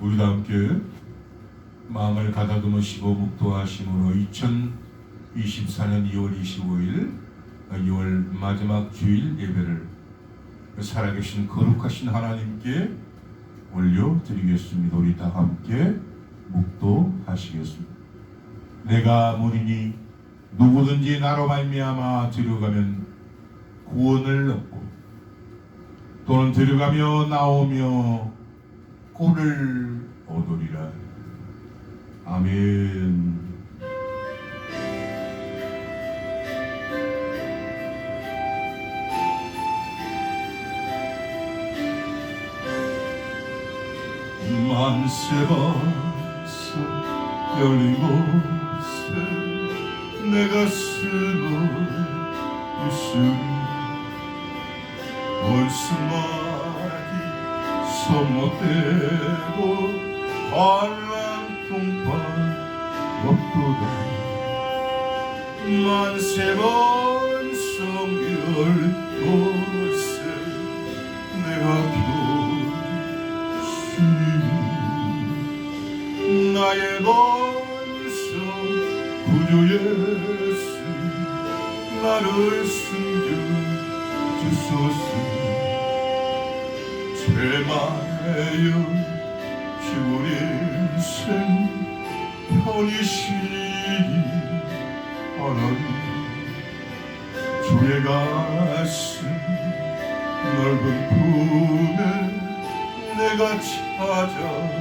우리도 함께 마음을 가다듬으시고 묵도하심으로 2024년 2월 25일 2월 마지막 주일 예배를 살아계신 거룩하신 하나님께 올려드리겠습니다. 우리 다 함께 묵도하시겠습니다. 내가 아무리니 누구든지 나로 말미암아 들어가면 구원을 얻고 또는 들어가며 나오며 꼴을 얻으리라. 아멘. 만세바서 열린 곳에 내가 숨어 있으리. 원수마귀 손못대고 환란 풍파 없도다. 만세번 성결 곳에 내가 표시니 나의 번성 구주 예수 나를 숨겨 주소서. 죄마여 피우리 인생 편히 쉬리 하나님. 주의 가슴 넓은 품에 내가 찾아가니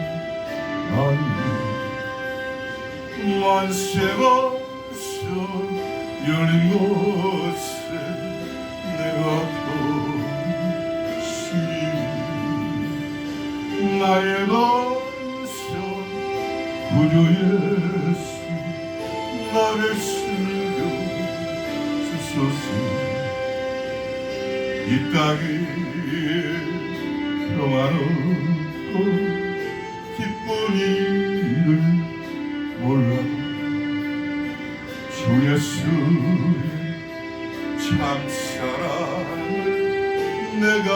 만세번성 열린 곳에 내가 표시니 나의 번성 구주 예수 나를 숨겨 주소서. 이 땅이 평안없고 기쁜 일을 몰라 주 예수의 참 사랑을 내가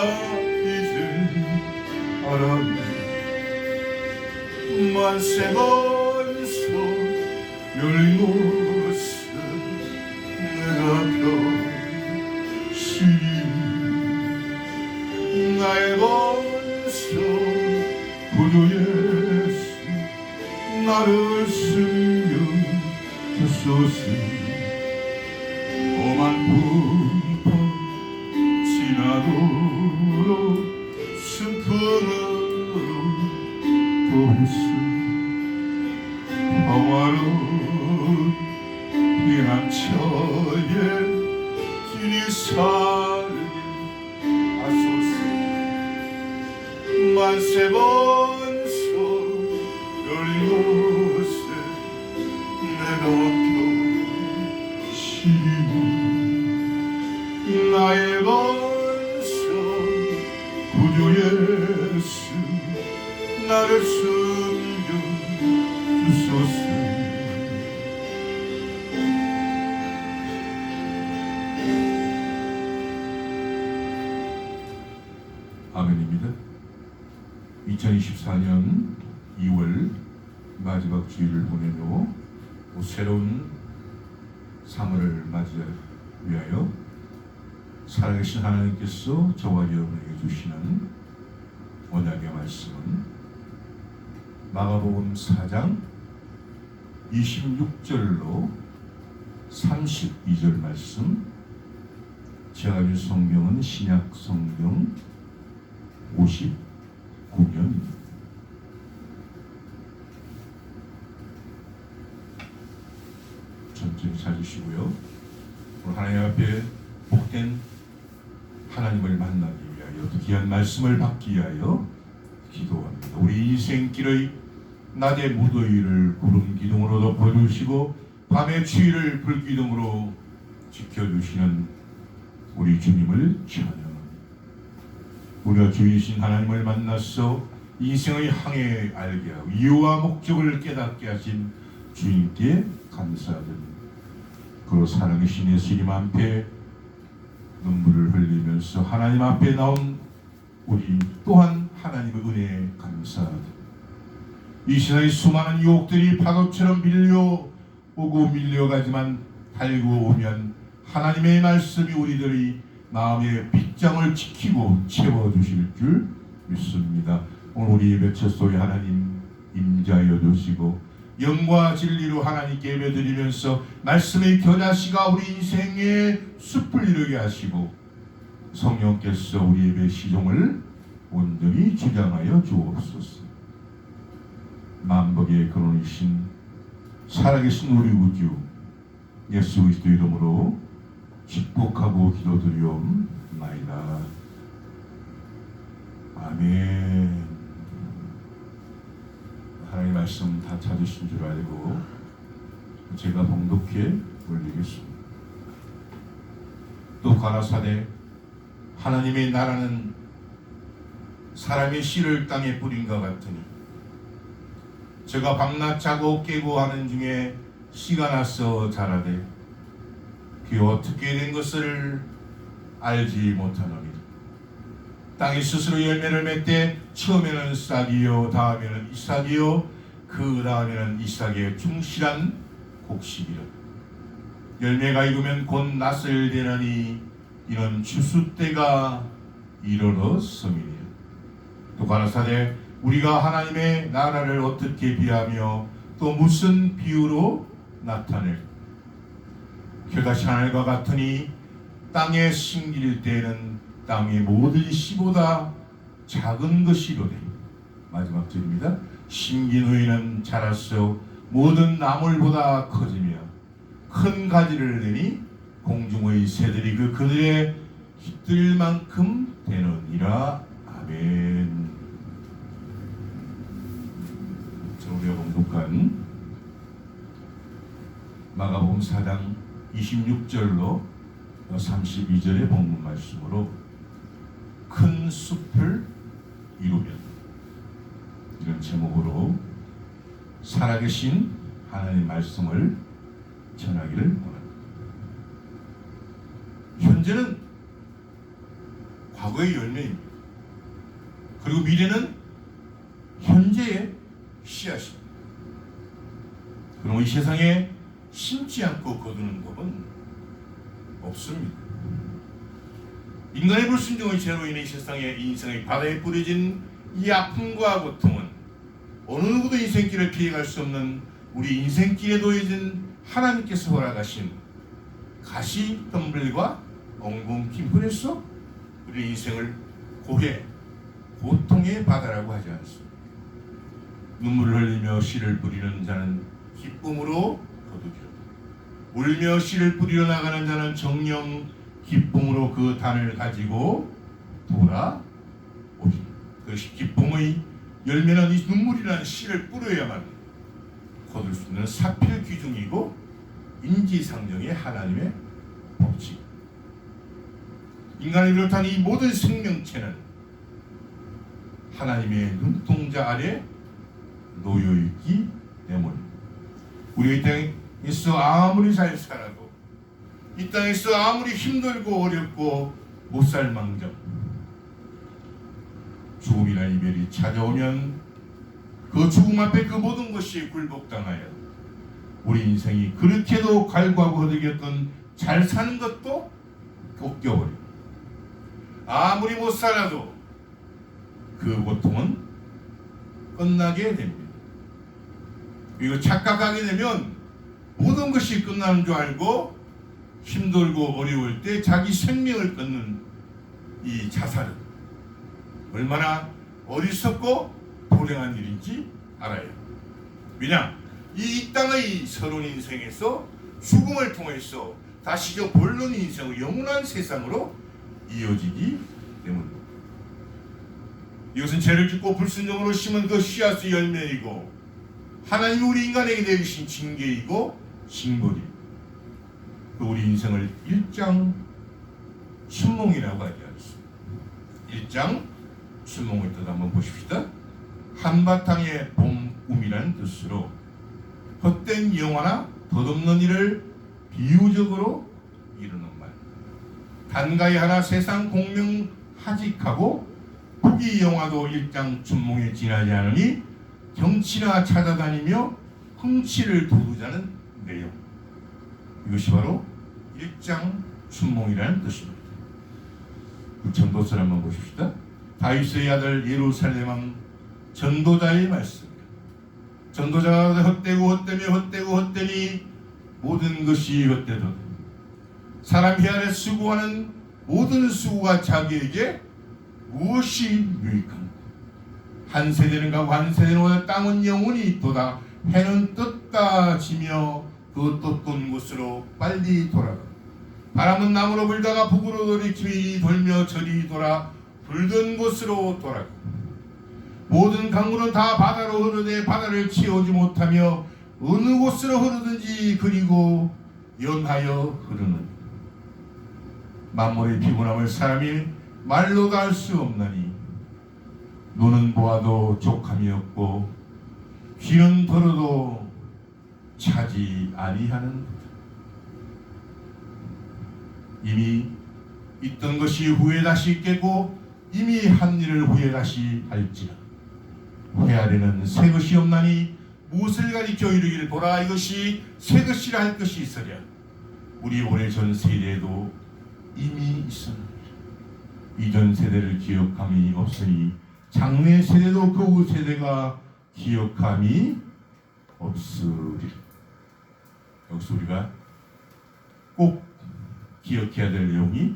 이제 알아니. 만세번성 열린 곳에 내가 표시니 나의 번성 구주 예수 나를 숨겨 주소서. 오만 풍파 지나도록 슬픔으로 도우소. 평화로운 피난처에 길이 살게 하소서. 만세번성 열린 곳에 내가 표시니 나의 번성 구주 예수 나를 숨겨 주소서. 아멘입니다. 2024년 2월 마지막 주일을 보내며 새로운 3월을 맞이하기 위하여 살아계신 하나님께서 저와 여러분에게 주시는 언약의 말씀은 마가복음 4장 26절로 32절 말씀. 제가 준 성경은 신약 성경 59년입니다. 천천히 찾으시고요. 오늘 하나님 앞에 복된 하나님을 만나기 위하여 귀한 말씀을 받기 위하여 기도합니다. 우리 인생길의 낮의 무더위를 구름 기둥으로 덮어주시고 밤의 추위를 불기둥으로 지켜주시는 우리 주님을 찬양합니다. 우리가 주이신 하나님을 만나서 인생의 항해 알게 하고 이유와 목적을 깨닫게 하신 주님께 감사드립니다. 그 살아계신 예수님 앞에 눈물을 흘리면서 하나님 앞에 나온 우리 또한 하나님의 은혜에 감사드립니다. 이 세상의 수많은 유혹들이 파도처럼 밀려오고 밀려가지만 달고 오면 하나님의 말씀이 우리들의 마음의 빗장을 지키고 채워주실 줄 믿습니다. 오늘 우리 예배 첫 소리 하나님 임자여 주시고 영과 진리로 하나님께 예배드리면서 말씀의 겨자씨가 우리 인생의 숲을 이루게 하시고 성령께서 우리 예배 시종을 온전히 주장하여 주옵소서. 만복의 근원이신 살아계신 우리 구주 예수 그리스도 이름으로 축복하고 기도드리옵나이다. 아멘. 하나님의 말씀 다 찾으신 줄 알고 제가 봉독해 올리겠습니다. 또 가라사대 하나님의 나라는 사람의 씨를 땅에 뿌린 것 같으니 제가 밤낮 자고 깨고 하는 중에 씨가 나서 자라되 그게 어떻게 된 것을 알지 못하노니 땅이 스스로 열매를 맺되 처음에는 싹이요 다음에는 이삭이요 그 다음에는 이삭의 충실한 곡식이라. 열매가 익으면 곧 낫을 되나니 이는 추수 때가 이르렀음이니라. 또 가라사대 우리가 하나님의 나라를 어떻게 비하며 또 무슨 비유로 나타낼 겨자씨 하늘과 같으니 땅에 심길 때에는 땅의 모든 씨보다 작은 것이로되 마지막 절입니다. 심긴 후에는 자라서 모든 나물보다 커지며 큰 가지를 내니 공중의 새들이 그 그늘에 깃들 만큼 되느니라. 아멘. 우리가 봉독한 마가복음 4장 26절로 32절의 본문 말씀으로 큰 숲을 이루면 이런 제목으로 살아계신 하나님의 말씀을 전하기를 원합니다. 현재는 과거의 열매입니다. 그리고 미래는 현재의 씨앗입니다. 그럼 이 세상에 심지 않고 거두는 법은 없습니다. 인간의 불순종의 죄로 인해 이 세상의 인생의 바다에 뿌려진 이 아픔과 고통은 어느 누구도 인생길을 피해갈 수 없는 우리 인생길에 놓여진 하나님께서 허락하신 가시덤불과 엉겅퀴 불에서 우리 인생을 고해 고통의 바다라고 하지 않습니다. 눈물을 흘리며 씨를 뿌리는 자는 기쁨으로 거두리라. 울며 씨를 뿌리러 나가는 자는 정령 기쁨으로 그 단을 가지고 돌아오리라. 그 기쁨의 열매는 이 눈물이라는 씨를 뿌려야만 거둘 수 있는 사필 귀중이고 인지상정의 하나님의 법칙. 인간을 비롯한 이 모든 생명체는 하나님의 눈동자 아래 놓여있기 때문입니다. 우리 이 땅에서 아무리 잘 살아도 이 땅에서 아무리 힘들고 어렵고 못살망정 죽음이나 이별이 찾아오면 그 죽음 앞에 그 모든 것이 굴복당하여 우리 인생이 그렇게도 갈구하고 허덕였던 잘 사는 것도 꺾여버립니다. 아무리 못 살아도 그 고통은 끝나게 됩니다. 그리고 착각하게 되면 모든 것이 끝나는 줄 알고 힘들고 어려울 때 자기 생명을 끊는 이 자살은 얼마나 어리석고 불행한 일인지 알아요. 왜냐? 이 땅의 서러운 인생에서 죽음을 통해서 다시 저 본론 인생의 영원한 세상으로 이어지기 때문입니다. 이것은 죄를 짓고 불순종으로 심은 그 씨앗의 열매이고 하나님이 우리 인간에게 내리신 징계이고 징벌입니다. 그 우리 인생을 일장춘몽이라고 하지 않습니다. 일장춘몽의 뜻 한번 보십시다. 한바탕의 봄꿈이라는 뜻으로 헛된 영화나 덧없는 일을 비유적으로 이루는 말. 단가에 하나 세상 공명하직하고 국위 영화도 일장춘몽에 지나지 않으니 경치나 찾아다니며 흥치를 돋우자는 내용. 이것이 바로 일장춘몽이라는 뜻입니다. 그 전도서를 한번 보십시다. 다윗의 아들 예루살렘 왕 전도자의 말씀입니다. 전도자가 헛되니 모든 것이 헛되도다. 사람 혀안에 수고하는 모든 수고가 자기에게 무엇이 유익한가? 한 세대는 가고 한 세대는 오다. 땅은 영원히 있도다. 해는 떴다 지며 그 떴던 곳으로 빨리 돌아가. 바람은 남으로 불다가 북으로 돌이키며 돌며 저리 돌아 불던 곳으로 돌아가. 모든 강물은 다 바다로 흐르되 바다를 채우지 못하며 어느 곳으로 흐르든지 그리고 연하여 흐르는. 만물의 피곤함을 사람이 말로도 알 수 없나니 눈은 보아도 족함이 없고 귀는 들어도 차지 아니하는. 이미 있던 것이 후에 다시 있겠고 이미 한 일을 후에 다시 할지라. 헤아리는 새 것이 없나니 무엇을 가리켜 이르기를 보라 이것이 새 것이라 할 것이 있으랴. 우리 오래전 세대에도 이미 있었느니라. 이전 세대를 기억함이 없으니 장래 세대도 그 후 세대가 기억함이 없으리라. 여기서 우리가 꼭 기억해야 될 내용이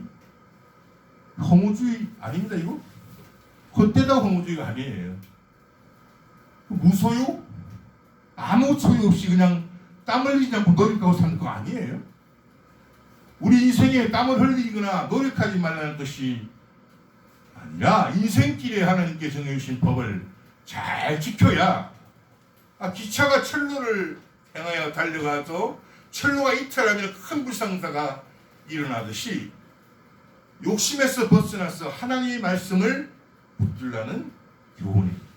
허무주의 아닙니다. 이거 헛되다 허무주의가 아니에요. 무소유 아무 소유 없이 그냥 땀 흘리지 않고 노력하고 사는 거 아니에요. 우리 인생에 땀을 흘리거나 노력하지 말라는 것이 아니라 인생길에 하나님께 정해주신 법을 잘 지켜야. 기차가 철로를 향하여 달려가도 철로가 이탈하면 큰 불상사가 일어나듯이 욕심에서 벗어나서 하나님의 말씀을 붙들라는 교훈입니다.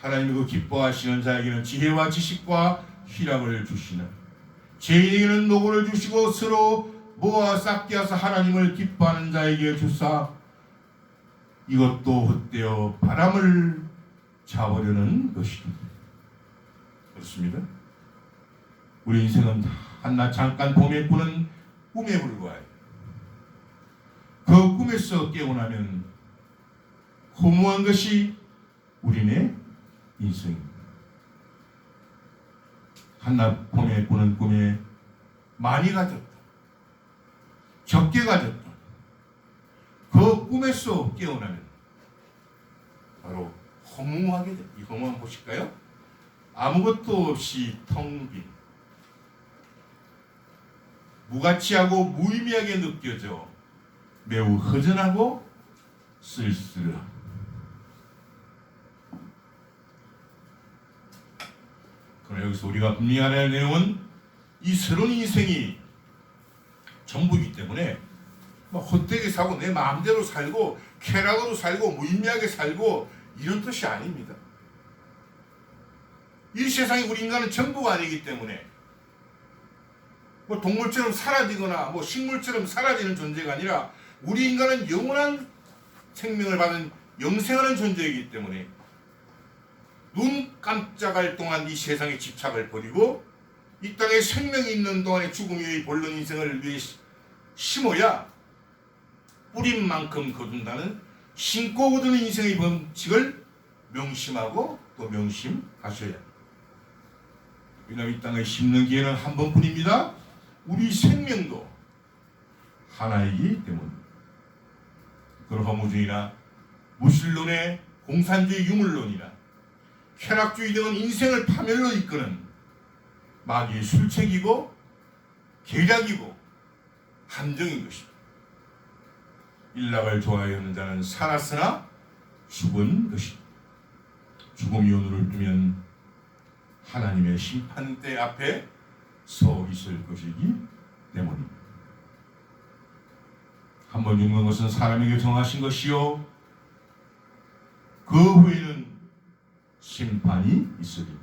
하나님이 그 기뻐하시는 자에게는 지혜와 지식과 희락을 주시나 죄인에게는 노고를 주시고 서로 모아 쌓게 하사 하나님을 기뻐하는 자에게 주사 이것도 헛되어 바람을 잡으려는 것입니다. 그렇습니다. 우리 인생은 한낱 잠깐 봄에 꾸는 꿈에 불과해요. 그 꿈에서 깨어나면 허무한 것이 우리네 인생입니다. 한낮 봄에 꾸는 꿈에 많이 가졌다, 적게 가졌다. 그 꿈에서 깨어나면 바로 허무하게 됩니다. 이 허무함 보실까요? 아무것도 없이 텅 빈, 무가치하고 무의미하게 느껴져 매우 허전하고 쓸쓸하다. 그러나 여기서 우리가 분명히 알아야 할 내용은 이 새로운 인생이 전부이기 때문에 헛되게 사고 내 마음대로 살고 쾌락으로 살고 무의미하게 살고 이런 뜻이 아닙니다. 이 세상에 우리 인간은 전부가 아니기 때문에 동물처럼 사라지거나 식물처럼 사라지는 존재가 아니라 우리 인간은 영원한 생명을 받은 영생하는 존재이기 때문에 눈 깜짝할 동안 이 세상의 집착을 버리고 이 땅에 생명이 있는 동안에 죽음 위의 본론 인생을 위해 심어야 뿌린 만큼 거둔다는 심고 거두는 인생의 법칙을 명심하고 또 명심하셔야 합니다. 왜냐하면 이 땅에 심는 기회는 한 번뿐입니다. 우리 생명도 하나이기 때문입니다. 그런 허무주의나 무신론의 공산주의 유물론이나 쾌락주의 등은 인생을 파멸로 이끄는 마귀의 술책이고 계략이고 함정인 것입니다. 일락을 좋아하는 자는 살았으나 죽은 것입니다. 죽음이 오늘을 두면 하나님의 심판대 앞에 서 있을 것이기 때문입니다. 한번 죽는 것은 사람에게 정하신 것이요 그 후에는 심판이 있으리니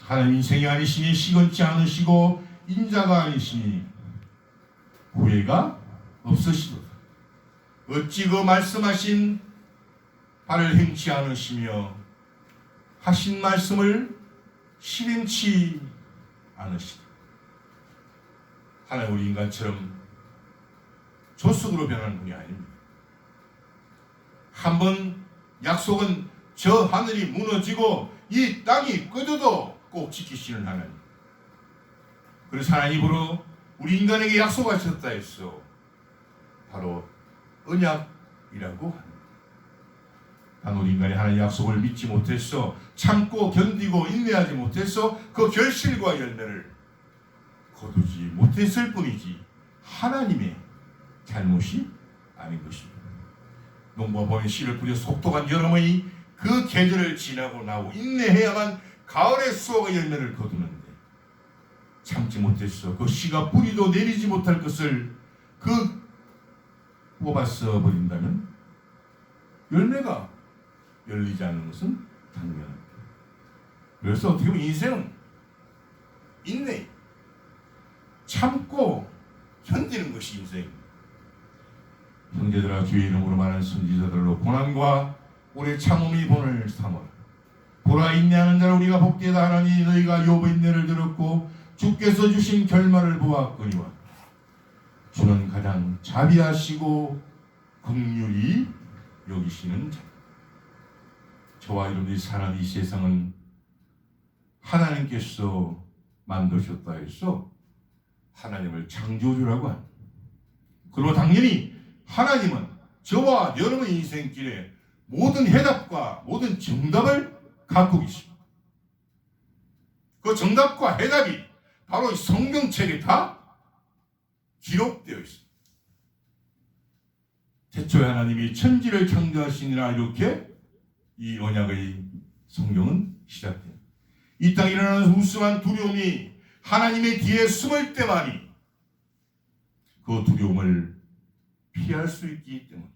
하나님 인생이 아니시니 시건치 않으시고 인자가 아니시니 후회가 없으시도다. 어찌 그 말씀하신 바를 행치 않으시며 하신 말씀을 실행치 않으시다. 하나님 우리 인간처럼 조석으로 변하는 분이 아닙니다. 한번 약속은 저 하늘이 무너지고 이 땅이 꺼져도 꼭 지키시는 하나님. 그래서 하나님 입으로 우리 인간에게 약속하셨다 했어. 바로 언약이라고 합니다. 단 우리 인간이 하나님 약속을 믿지 못했어. 참고 견디고 인내하지 못했어. 그 결실과 열매를 거두지 못했을 뿐이지 하나님의 잘못이 아닌 것입니다. 농부가 봄에 씨를 뿌려 속독한 여름의 그 계절을 지나고 나고 인내해야만 가을의 수확의 열매를 거두는데 참지 못했어. 그 씨가 뿌리도 내리지 못할 것을 뽑아서 버린다면 열매가 열리지 않는 것은 당연합니다. 그래서 어떻게 보면 인생은 인내, 참고 견디는 것이 인생입니다. 형제들아 주의 이름으로 말하는 선지자들로 고난과 오래 참음이 본을 삼아 보라 인내하는 자를 우리가 복되다 하나니 너희가 욥의 인내를 들었고 주께서 주신 결말을 보았거니와 주는 가장 자비하시고 긍휼히 여기시는 자. 저와 여러분들이 사는 이 세상은 하나님께서 만드셨다 해서 하나님을 창조주라고 합니다. 그리고 당연히 하나님은 저와 여러분의 인생길에 모든 해답과 모든 정답을 갖고 계십니다. 그 정답과 해답이 바로 이 성경책에 다 기록되어 있습니다. 태초에 하나님이 천지를 창조하시니라 이렇게 이 언약의 성경은 시작됩니다. 이 땅에 일어나는 우스한 두려움이 하나님의 뒤에 숨을 때만이 그 두려움을 피할 수 있기 때문에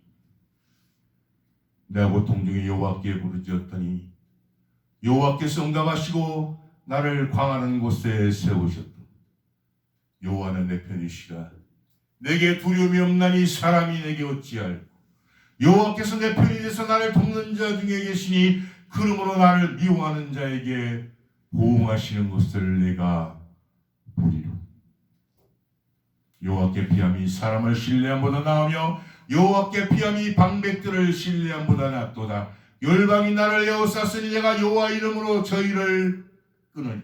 내가 보통 중에 여호와께 부르짖었더니 여호와께서 응답하시고 나를 광하는 곳에 세우셨다. 여호와는 내 편이시라. 내게 두려움이 없나니 사람이 내게 어찌할꼬. 여호와께서 내 편이 돼서 나를 돕는 자 중에 계시니 그러므로 나를 미워하는 자에게 보응하시는 것을 내가 보리로. 여호와께 피함이 사람을 신뢰함보다 나으며 여호와께 피함이 방백들을 신뢰함보다 낫도다. 열방이 나를 에워쌌으니 내가 여호와 이름으로 저희를 끊으리라.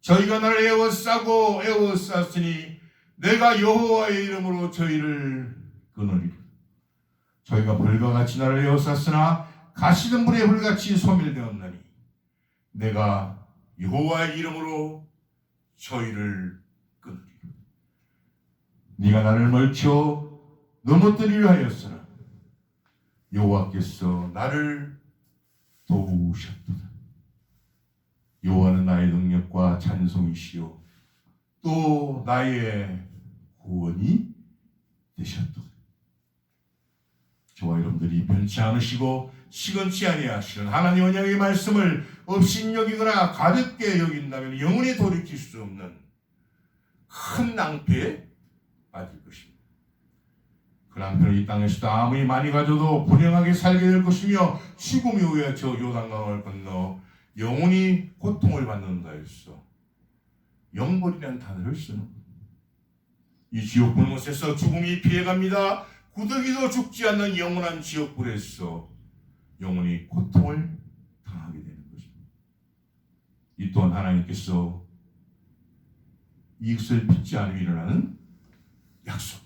저희가 나를 에워쌌으니 내가 여호와의 이름으로 저희를 끊으리라. 저희가 불과 같이 나를 에워쌌으나 가시던 불에 불같이 소멸되었나니 내가 여호와의 이름으로 저희를 끊으리라. 네가 나를 멀쳐 넘어뜨리려 하였으나 여호와께서 나를 도우셨도다. 여호와는 나의 능력과 찬송이시요 또 나의 구원이 되셨도다. 저와 여러분들이 변치 않으시고 시건치 아니하시는 하나님 언약의 말씀을 업신여기거나 가볍게 여긴다면 영원히 돌이킬 수 없는 큰 낭패에 빠질 것입니다. 그 낭패를 이 땅에서도 아무리 많이 가져도 불행하게 살게 될 것이며 죽음 이후에 저 요단강을 건너 영원히 고통을 받는다 했어. 영벌이라는 단어를 쓰는 이 지옥 불못에서 죽음이 피해갑니다. 구더기도 죽지 않는 영원한 지옥불에서 영원히 고통을 당하게 되는 것입니다. 이 또한 하나님께서 이것을 믿지 않으면 일어나는 약속.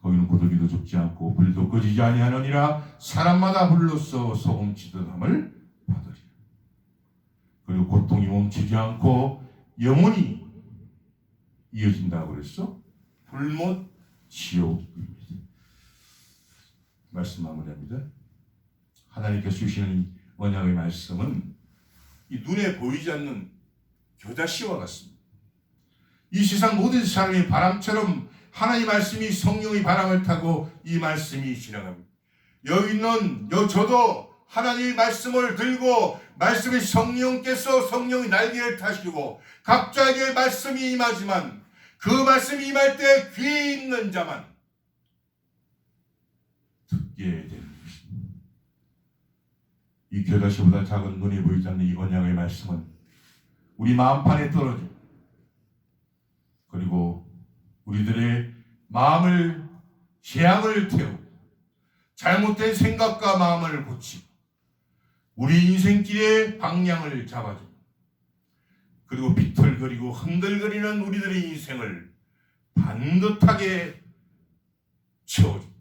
거기는 구더기도 죽지 않고 불도 꺼지지 아니하느니라. 사람마다 불로써 소금치듯 함을 받으리라. 그리고 고통이 멈추지 않고 영원히 이어진다고 그랬어. 불못 지옥입니다. 말씀 마무리합니다. 하나님께서 주시는 언약의 말씀은 이 눈에 보이지 않는 겨자씨와 같습니다. 이 세상 모든 사람이 바람처럼 하나님의 말씀이 성령의 바람을 타고 이 말씀이 지나갑니다. 여기 있는 저도 하나님의 말씀을 들고 말씀의 성령의 날개를 타시고 각자에게 말씀이 임하지만 그 말씀이 임할 때 귀 있는 자만 듣게 되는 것입니다. 이 겨자씨보다 작은 눈에 보이지 않는 이 언약의 말씀은 우리 마음판에 떨어지고, 그리고 우리들의 마음을 재앙을 태우고 잘못된 생각과 마음을 고치고 우리 인생길의 방향을 잡아주고, 그리고 비틀거리고 흔들거리는 우리들의 인생을 반듯하게 채워주고,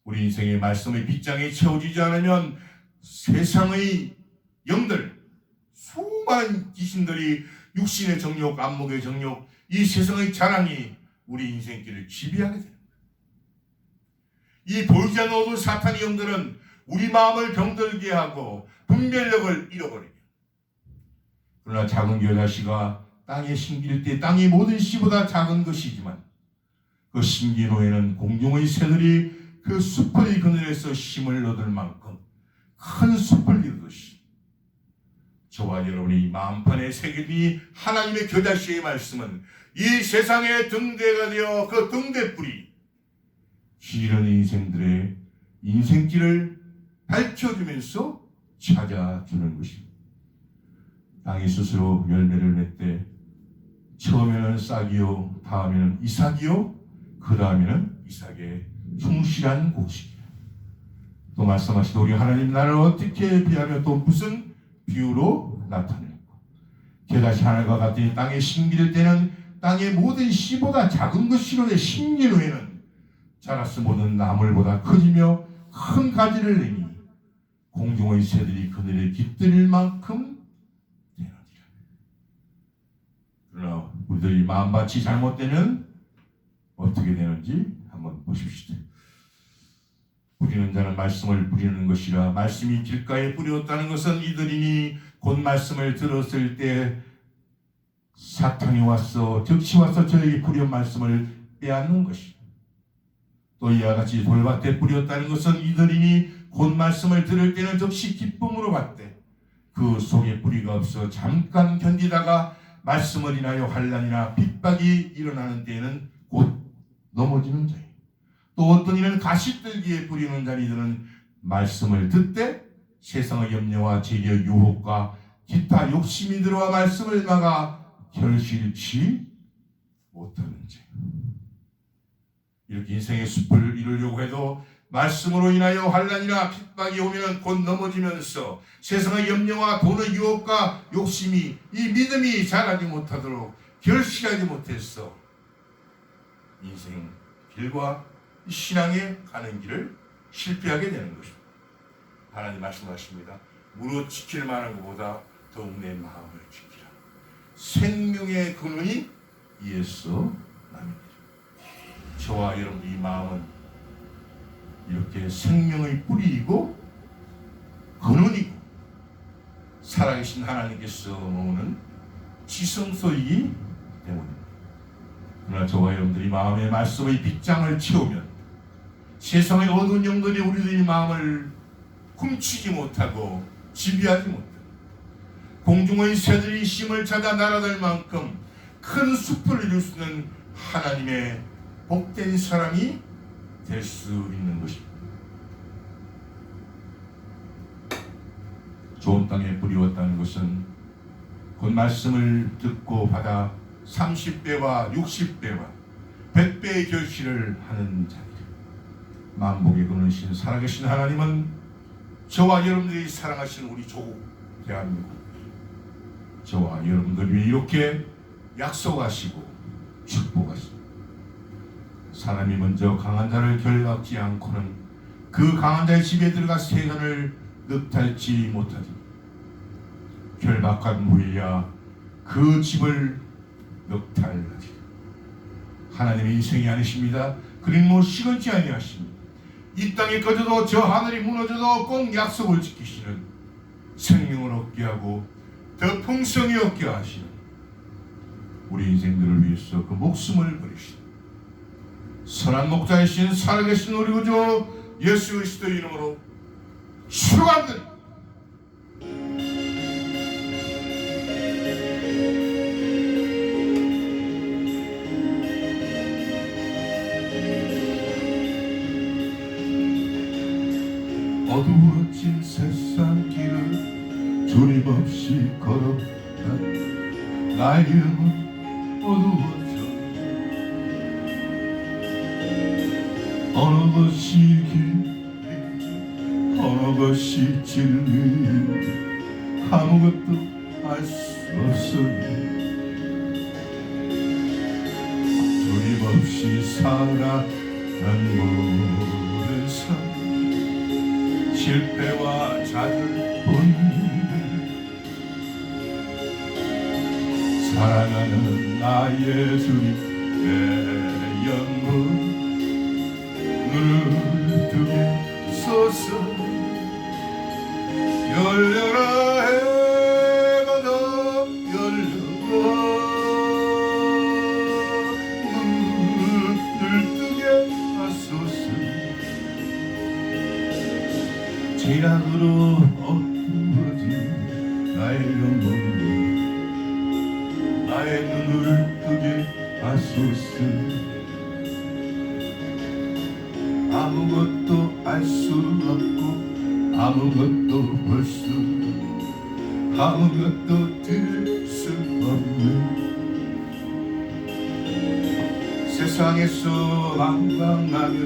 우리 인생의 말씀의 빗장에 채워지지 않으면 세상의 영들, 수많은 귀신들이 육신의 정욕, 안목의 정욕, 이 세상의 자랑이 우리 인생길을 지배하게 됩니다. 이 보이지 않는 어두운 사탄의 영들은 우리 마음을 병들게 하고 분별력을 잃어버리게. 그러나 작은 겨자씨가 땅에 심길 때 땅의 모든 씨보다 작은 것이지만 그 심긴 후에는 공중의 새들이 그 숲의 그늘에서 힘을 얻을 만큼 큰 숲을 이루듯이, 저와 여러분이 마음판에 새긴 하나님의 겨자씨의 말씀은 이 세상의 등대가 되어 그 등대불이 시리는 인생들의 인생길을 밝혀주면서 찾아주는 것입니다. 땅이 스스로 열매를 맺되 처음에는 싹이요, 다음에는 이삭이요, 그 다음에는 이삭의 충실한 곡식이다. 또 말씀하시되 우리 하나님 나를 어떻게 비하며 또 무슨 비유로 나타내고, 겨자씨 하나가 같은 땅에 심길 때는 땅의 모든 씨보다 작은 것이로되 심긴 후에는 자라서 모든 나물보다 커지며 큰 가지를 내니 공중의 새들이 그늘에 깃들 만큼 되느니라. 그러나 우리들이 마음밭이 잘못되면 어떻게 되는지 한번 보십시오. 뿌리는 자는 말씀을 뿌리는 것이라. 말씀이 길가에 뿌렸다는 것은 이들이니 곧 말씀을 들었을 때 사탄이 와서 적시 와서 저에게 뿌린 말씀을 빼앗는 것이다. 또 이와 같이 돌밭에 뿌렸다는 것은 이들이니 곧 말씀을 들을 때는 적시 기쁨으로 받되 그 속에 뿌리가 없어 잠깐 견디다가 말씀을 인하여 환난이나 핍박이 일어나는 때에는 곧 넘어지는 자예요. 또 어떤 이는 가시들기에 뿌리는 자리들은 말씀을 듣되 세상의 염려와 재리의 유혹과 기타 욕심이 들어와 말씀을 막아 결실치 못하는 자예요. 이렇게 인생의 숲을 이루려고 해도 말씀으로 인하여 환난이나 핍박이 오면 곧 넘어지면서 세상의 염려와 돈의 유혹과 욕심이 이 믿음이 자라지 못하도록 결실하지 못해서 인생 길과 신앙에 가는 길을 실패하게 되는 것입니다. 하나님 말씀하십니다. 무릇 지킬 만한 것보다 더욱 내 마음을 지키라. 생명의 근원이 이에서 납니다. 저와 여러분 이 마음은 이렇게 생명의 뿌리이고 근원이고 살아계신 하나님께서 모으는 지성소이기 때문입니다. 그러나 저와 여러분들이 마음의 말씀의 빗장을 채우면 세상의 어두운 영들이 우리들의 마음을 훔치지 못하고 지배하지 못하고 공중의 새들이 심을 찾아 날아들 만큼 큰 숲을 이룰 수 있는 하나님의 복된 사람이 될 수 있는 것입니다. 좋은 땅에 뿌리웠다는 것은 곧 말씀을 듣고 받아 30배와 60배와 100배의 결실을 하는 자입니다. 만복의 근원이신 살아계신 하나님은 저와 여러분들이 사랑하시는 우리 조국 대한민국, 저와 여러분들 위해 이렇게 약속하시고 축복하십니다. 사람이 먼저 강한 자를 결박지 않고는 그 강한 자의 집에 들어가 세간을 늑탈지 못하지. 결박한 후에야 그 집을 늑탈하지. 하나님의 인생이 아니십니다. 그리고 시건치 아니하십니다. 이 땅이 꺼져도 저 하늘이 무너져도 꼭 약속을 지키시는, 생명을 얻게 하고 더 풍성히 얻게 하시는 우리 인생들을 위해서 그 목숨을 버리시는 선한 목자이신 살아계신 우리 구주 예수 그리스도의 이름으로 축원드립니다. 어두워진 세상 길을 주님 없이 걸어간 나의 영은 어두워져 어느 것이 길인지 어느 것이 진리인지 아무것도 알 수 없으니 주님 없이 살아간 모든 삶 실패와 좌절뿐인데 사랑하는 나의 주님 내 영혼 눈을 뜨게 소서 열려라 해가 더 열려라 눈을 뜨게 하소서 지락으로 어두워진 나의 영혼 나의 눈을 뜨게 하소서 아무것도 알 수 없고 아무것도 볼 수 아무것도 들을 수 없는 세상에서 방황하며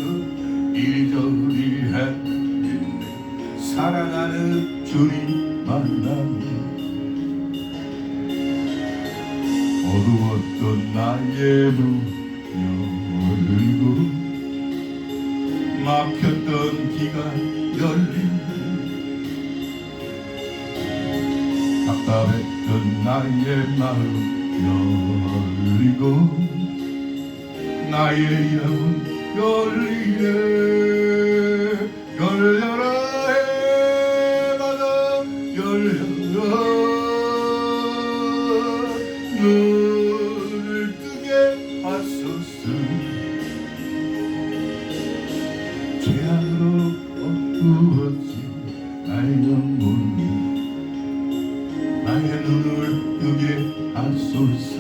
이리저리 했는데 사랑하는 주님 만나며 어두웠던 나의 눈 열리고 막혔던 귀가 열리네 답답했던 나의 마음 열리고 나의 영혼 열리네 열려라 해가 더 열려라 눈을 뜨게 하소서 죄악으로 어두워진 나의 영혼 나의 눈을 뜨게 하소서